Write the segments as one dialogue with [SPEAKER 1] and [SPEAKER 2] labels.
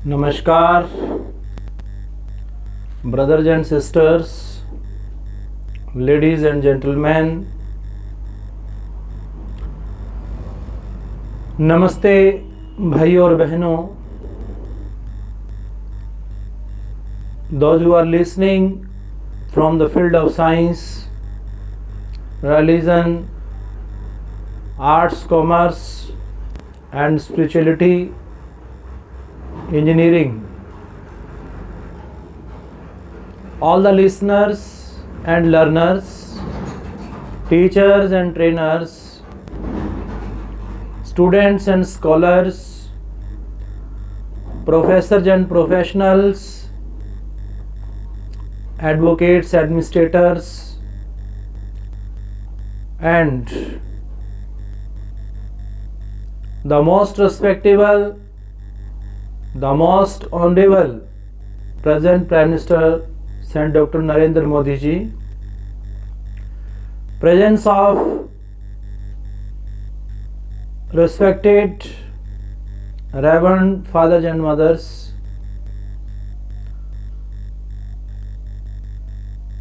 [SPEAKER 1] Namaskar, brothers and sisters, ladies and gentlemen. नमस्ते भाइयों और बहनों. Those who are listening from the field of science, religion, arts, commerce and spirituality, engineering, all the listeners and learners, teachers and trainers, students and scholars, professors and professionals, advocates, administrators, and the most respectable, the most honorable present Prime Minister Saint Dr. Narendra Modi ji, presence of respected Reverend fathers and mothers,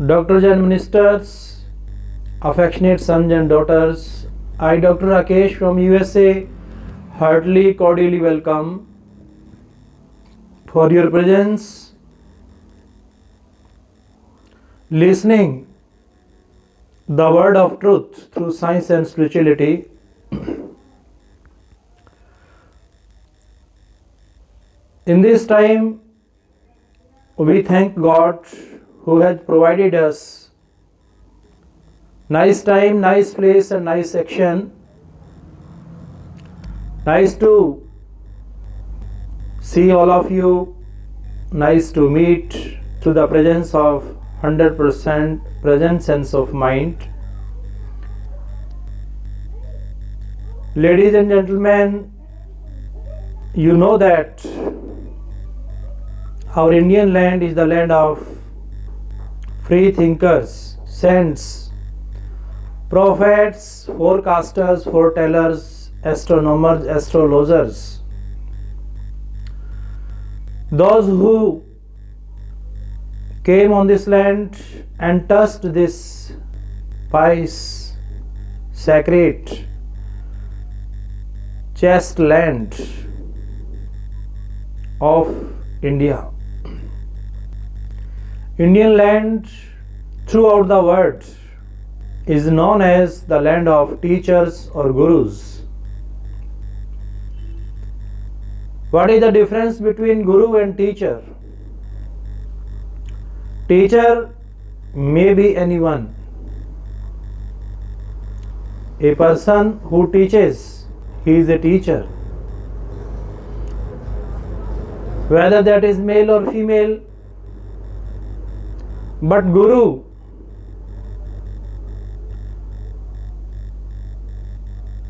[SPEAKER 1] doctors and ministers, affectionate sons and daughters, I Dr. Rakesh from USA heartily cordially welcome for your presence, listening the word of truth through science and spirituality. In this time, we thank God who has provided us nice time, nice place and nice action. Nice to see all of you, nice to meet through the presence of 100% present sense of mind. Ladies and gentlemen, you know that our Indian land is the land of free thinkers, saints, prophets, forecasters, foretellers, astronomers, astrologers. Those who came on this land and touched this pious, sacred, chaste land of India. Indian land throughout the world is known as the land of teachers or gurus. What is the difference between guru and teacher? Teacher may be anyone. A person who teaches, he is a teacher. Whether that is male or female. But guru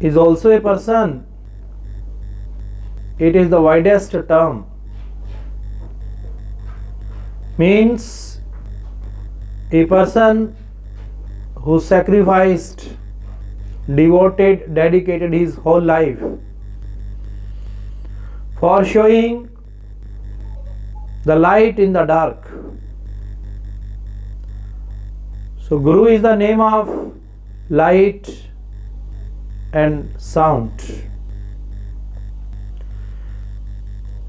[SPEAKER 1] is also a person. It is the widest term. Means a person who sacrificed, devoted, dedicated his whole life for showing the light in the dark. So Guru is the name of light and sound.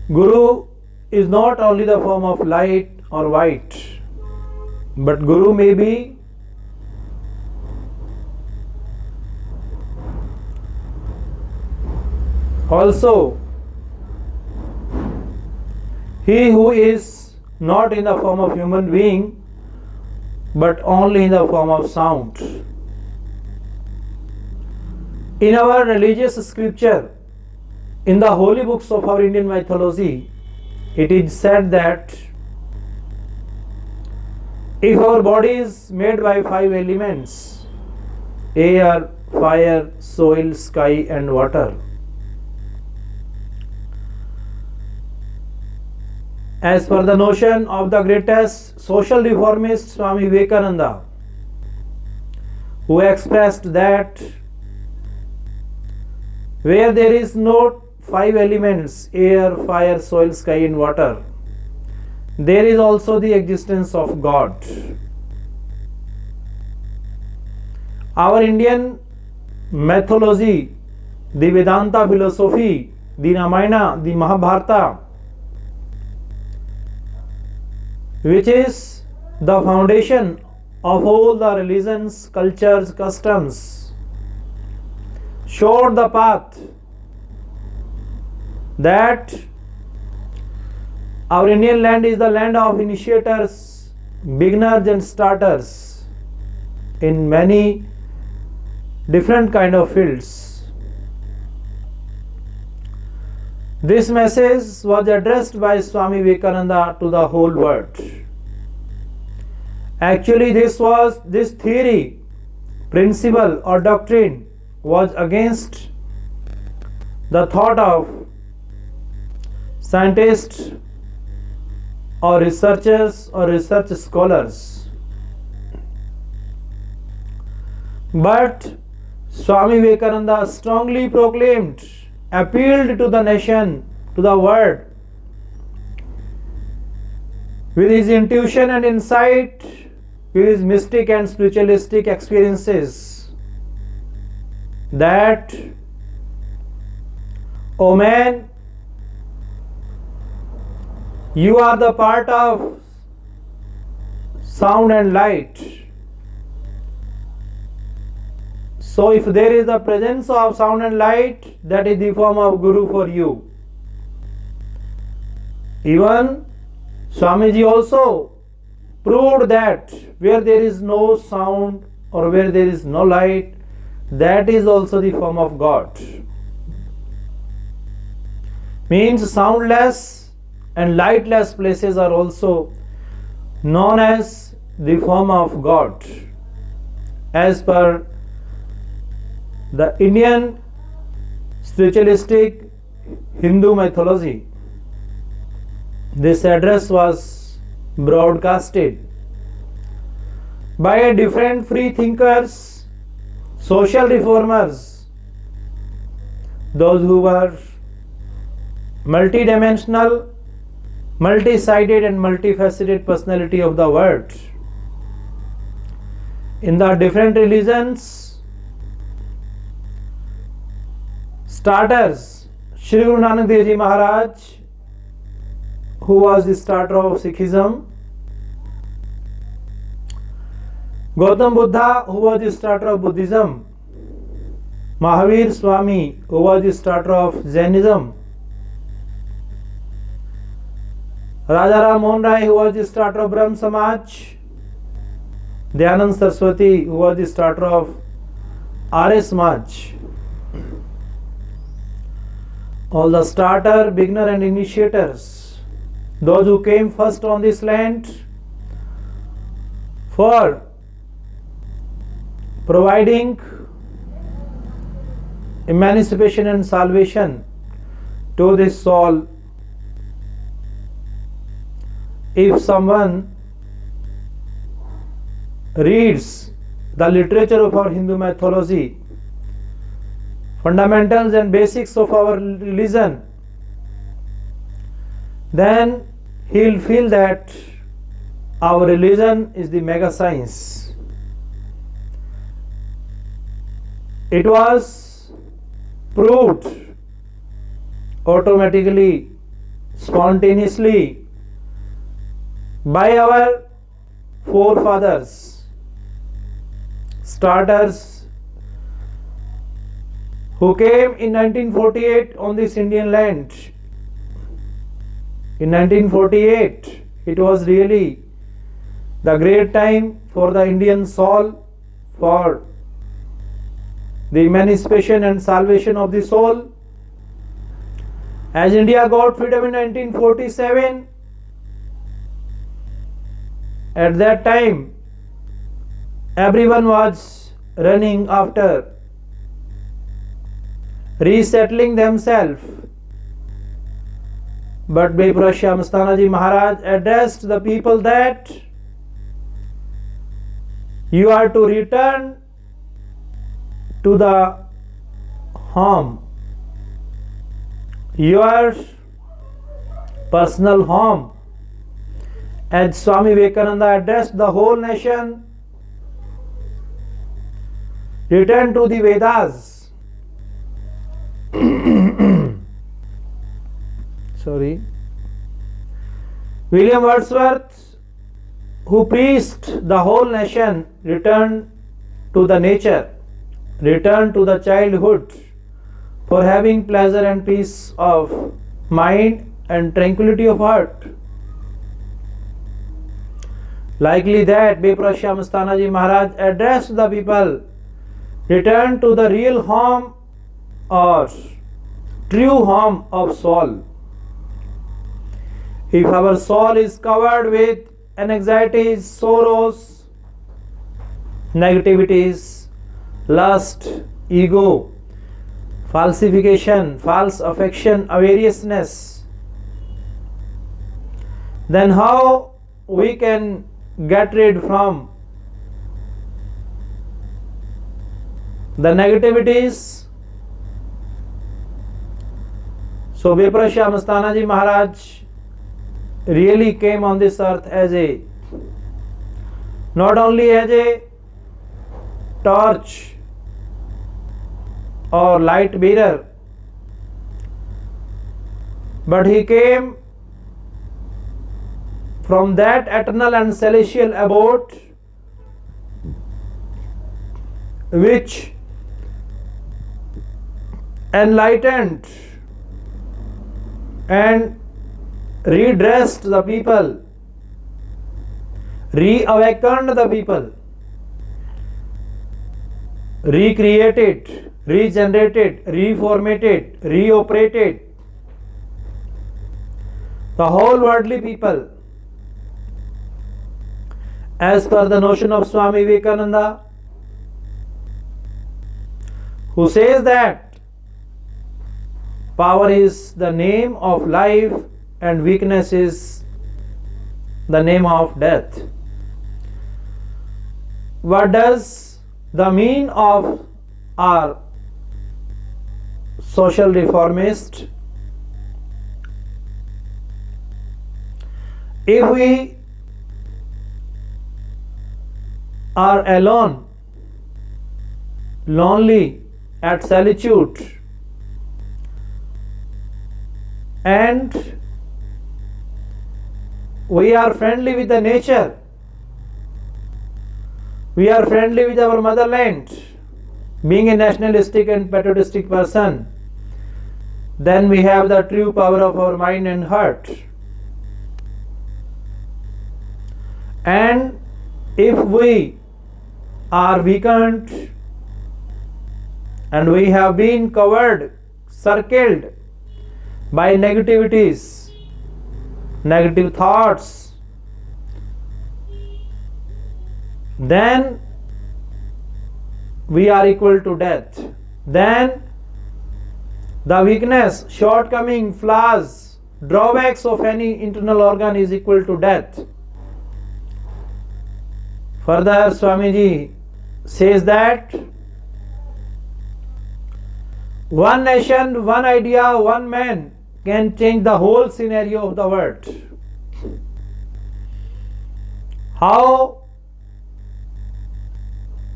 [SPEAKER 1] Guru is not only the form of light or white, but Guru may be also he who is not in the form of human being, but only in the form of sound. In our religious scripture, in the holy books of our Indian mythology, it is said that if our body is made by 5 elements, air, fire, soil, sky and water, as per the notion of the greatest social reformist Swami Vivekananda, who expressed that where there is no five elements: air, fire, soil, sky, and water, there is also the existence of God. Our Indian mythology, the Vedanta philosophy, the Ramayana, the Mahabharata, which is the foundation of all the religions, cultures, customs, showed the path that our Indian land is the land of initiators, beginners and starters in many different kind of fields. This message was addressed by Swami Vivekananda to the whole world. Actually, this theory, principle or doctrine was against the thought of scientists or researchers or research scholars. But Swami Vivekananda strongly proclaimed, appealed to the nation, to the world, with his intuition and insight, with his mystic and spiritualistic experiences, that, O man, you are the part of sound and light. So if there is the presence of sound and light, that is the form of Guru for you. Even Swamiji also proved that where there is no sound or where there is no light, that is also the form of God. Means soundless and lightless places are also known as the form of God, as per the Indian spiritualistic Hindu mythology. This address was broadcasted by different free thinkers, social reformers, those who were multidimensional, multi-sided and multifaceted personality of the world. In the different religions, starters, Shri Guru Nanak Dev Ji Maharaj, who was the starter of Sikhism, Gautam Buddha, who was the starter of Buddhism, Mahavir Swami, who was the starter of Jainism, Raja Ram Mohan Rai, who was the starter of Brahm Samaj, Dayanand Saraswati, who was the starter of Arya Samaj. All the starter, beginner and initiators, those who came first on this land for providing emancipation and salvation to this soul. If someone reads the literature of our Hindu mythology, fundamentals and basics of our religion, then he will feel that our religion is the mega science. It was proved automatically, spontaneously by our forefathers, starters who came in 1948 on this Indian land. In 1948, it was really the great time for the Indian soul, for the emancipation and salvation of the soul. As India got freedom in 1947, at that time everyone was running after resettling themselves. But Bhai Shyam Asthana Ji Maharaj addressed the people that you are to return to the home your personal home. As Swami Vivekananda addressed the whole nation, return to the Vedas. Sorry. William Wordsworth, who preached the whole nation, return to the nature, return to the childhood for having pleasure and peace of mind and tranquility of heart. Likely that Viprasya Mastanaji Maharaj addressed the people, return to the real home or true home of soul. If our soul is covered with anxieties, sorrows, negativities, lust, ego, falsification, false affection, avariciousness, then how we can get rid from the negativities? So Viprasya Mastanaji Maharaj really came on this earth as a, not only as a torch or light bearer, but he came from that eternal and celestial abode which enlightened and redressed the people, reawakened the people, recreated, regenerated, reformatted, reoperated the whole worldly people. As per the notion of Swami Vivekananda, who says that power is the name of life and weakness is the name of death. What does the mean of our social reformist? If we are alone, lonely, at solitude, and we are friendly with the nature, we are friendly with our motherland, being a nationalistic and patriotistic person, then we have the true power of our mind and heart. And if we are weakened and we have been covered, circled by negativities, negative thoughts, then we are equal to death. Then the weakness, shortcoming, flaws, drawbacks of any internal organ is equal to death. Further, Swamiji says that one nation, one idea, one man can change the whole scenario of the world. How?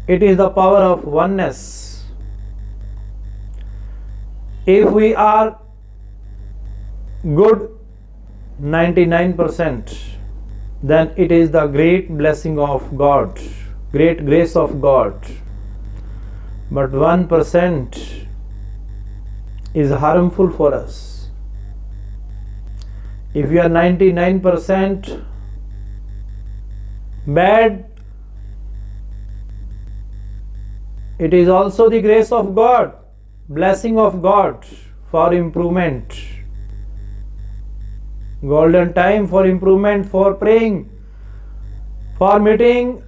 [SPEAKER 1] It is the power of oneness. If we are good 99%, then it is the great blessing of God, great grace of God. But 1% is harmful for us. If we are 99% bad, it is also the grace of God, blessing of God for improvement. Golden time for improvement, for praying, for meeting,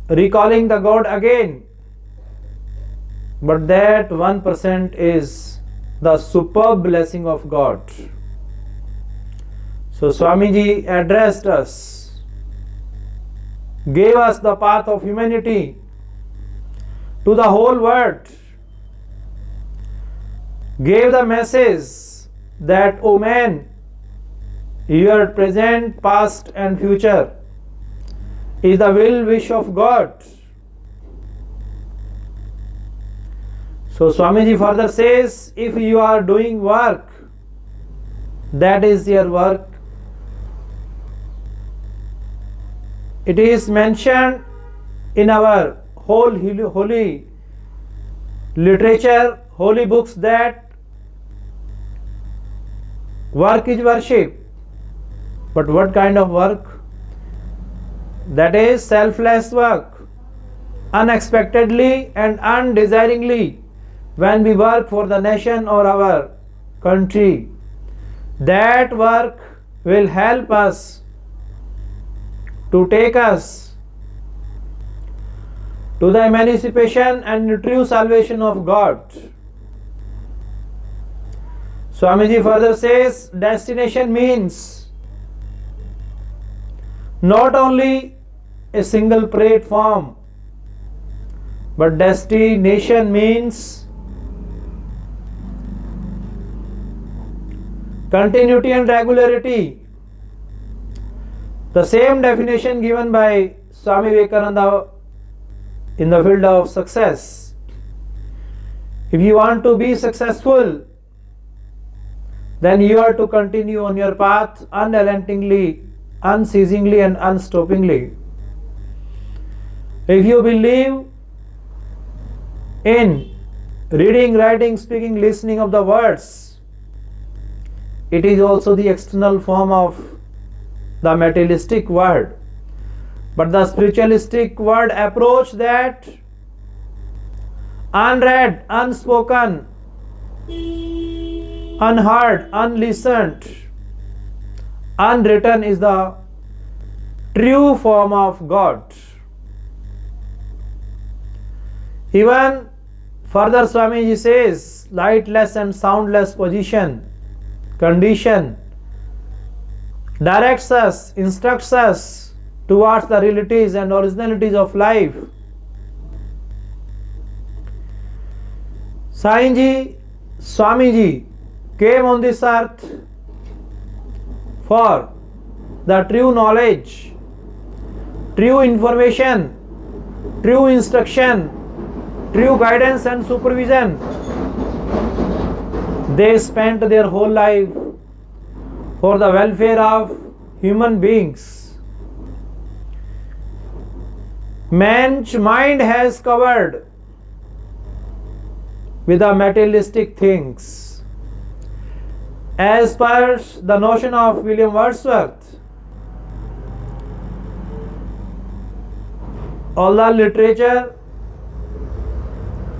[SPEAKER 1] recalling the God again. But that 1% is the superb blessing of God. So Swamiji addressed us, gave us the path of humanity to the whole world, gave the message that, O man, your present, past, and future is the will wish of God. So Swamiji further says, if you are doing work, that is your work. It is mentioned in our holy literature, holy books, that work is worship. But what kind of work? That is selfless work. Unexpectedly and undesiringly, when we work for the nation or our country, that work will help us to take us to the emancipation and the true salvation of God. Swamiji further says, destination means not only a single platform, but destination means continuity and regularity. The same definition given by Swami Vivekananda in the field of success. If you want to be successful, then you are to continue on your path unrelentingly, unceasingly, and unstoppingly. If you believe in reading, writing, speaking, listening of the words, it is also the external form of the materialistic world. But the spiritualistic world approach, that unread, unspoken, unheard, unlistened, unwritten is the true form of God. Even further Swamiji says, lightless and soundless condition directs us, instructs us towards the realities and originalities of life. Sainji, Swamiji came on this earth for the true knowledge, true information, true instruction, true guidance and supervision. They spent their whole life for the welfare of human beings. Man's mind has covered with the materialistic things. As per the notion of William Wordsworth, all the literature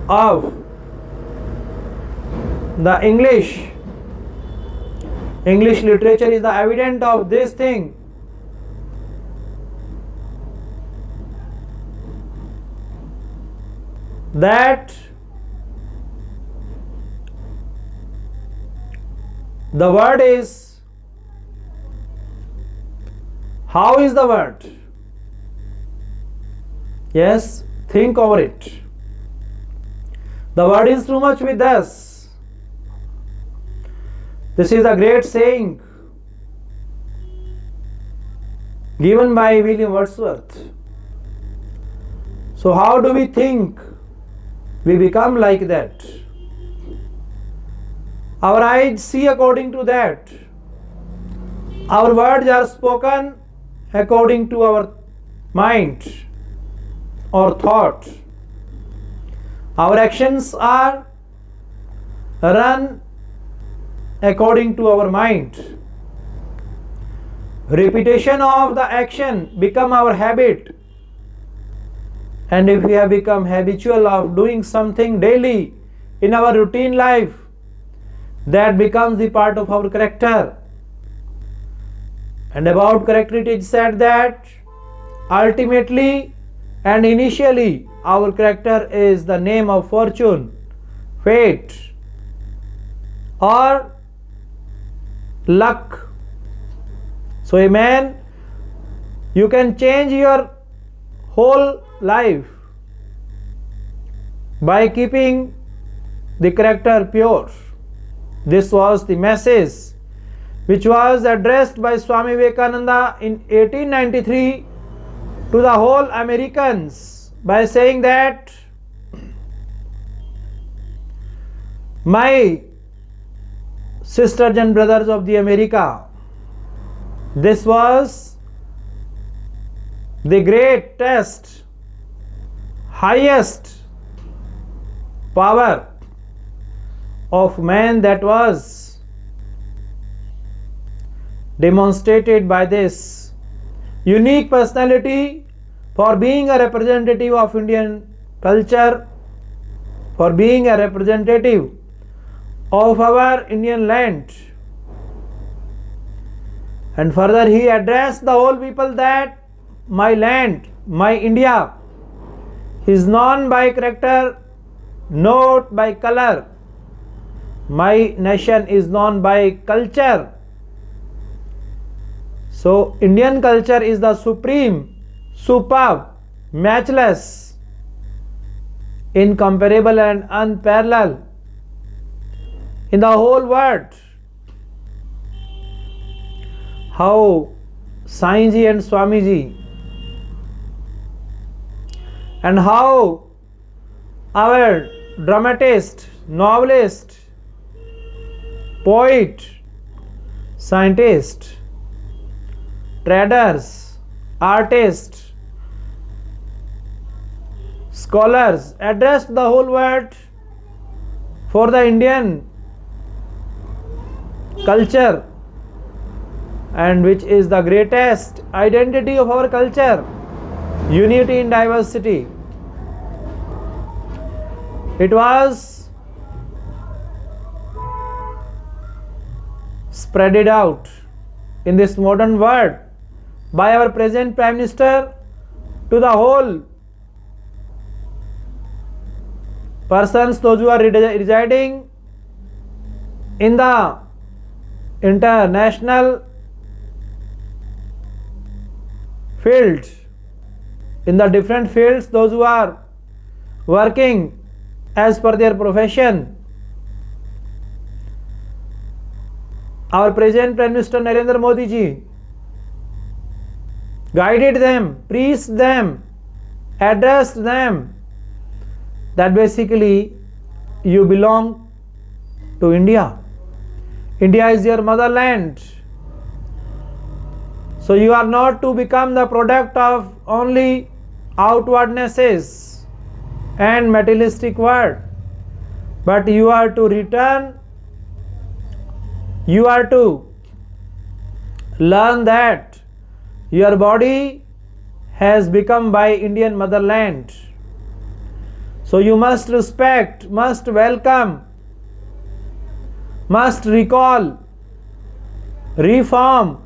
[SPEAKER 1] of the English literature is the evidence of this thing. That the word is, how is the word? Yes, think over it. The word is too much with us. This is a great saying given by William Wordsworth. So how do we think? We become like that. Our eyes see according to that. Our words are spoken according to our mind or thought. Our actions are run according to our mind. Repetition of the action become our habit. And if we have become habitual of doing something daily in our routine life, that becomes the part of our character. And about character it is said that ultimately and initially our character is the name of fortune, fate, or luck. So a man, you can change your whole life by keeping the character pure. This was the message which was addressed by Swami Vivekananda in 1893 to the whole Americans by saying that, my sisters and brothers of the America, this was the great test, highest power of man that was demonstrated by this unique personality for being a representative of Indian culture, for being a representative of our Indian land. And further he addressed the whole people that my land, my India is known by character, not by color. My nation is known by culture. So Indian culture is the supreme, superb, matchless, incomparable and unparalleled in the whole world. How Sainji and Swamiji, and how our dramatist, novelist, poet, scientist, traders, artists, scholars addressed the whole world for the Indian culture, and which is the greatest identity of our culture, unity in diversity. It was spreaded out in this modern world by our present Prime Minister to the whole persons, those who are residing in the international field, in the different fields, those who are working as per their profession. Our present Prime Minister Narendra Modi ji guided them, preached them, addressed them that basically you belong to India. India is your motherland. So you are not to become the product of only outwardnesses and materialistic world, but you are to return, you are to learn that your body has become by Indian motherland. So you must respect, must welcome, must recall, reform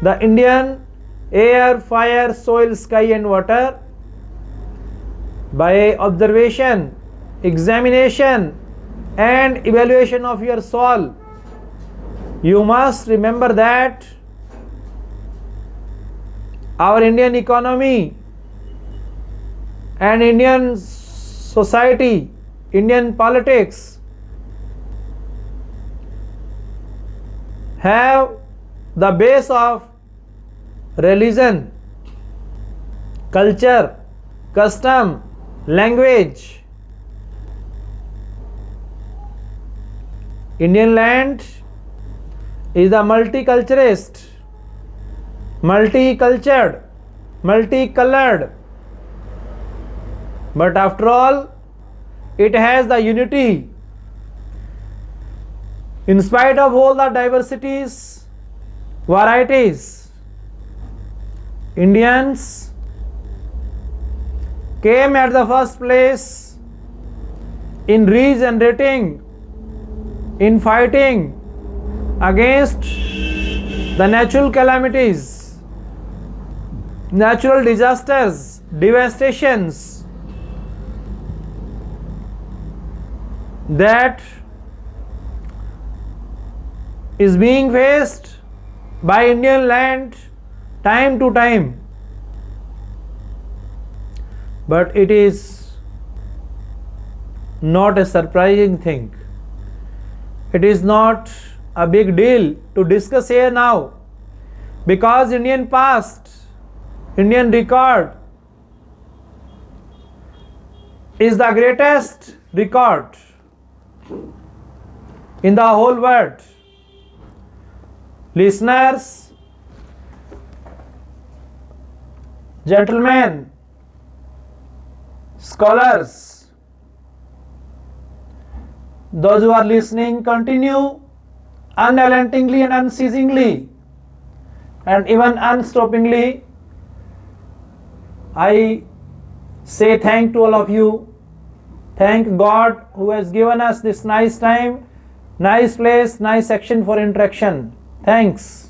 [SPEAKER 1] the Indian air, fire, soil, sky and water by observation, examination and evaluation of your soul. You must remember that our Indian economy and Indian society, Indian politics have the base of religion, culture, custom, language. Indian land is the multiculturalist, multicultured, multicolored, but after all it has the unity. In spite of all the diversities, varieties, Indians came at the first place in regenerating, in fighting against the natural calamities, natural disasters, devastations that is being faced by Indian land time to time. But it is not a surprising thing It is not a big deal to discuss here now, because Indian past, Indian record is the greatest record in the whole world. Listeners, gentlemen, scholars, those who are listening, continue unrelentingly and unceasingly and even unstoppingly. I say thank to all of you. Thank God who has given us this nice time, nice place, nice section for interaction. Thanks.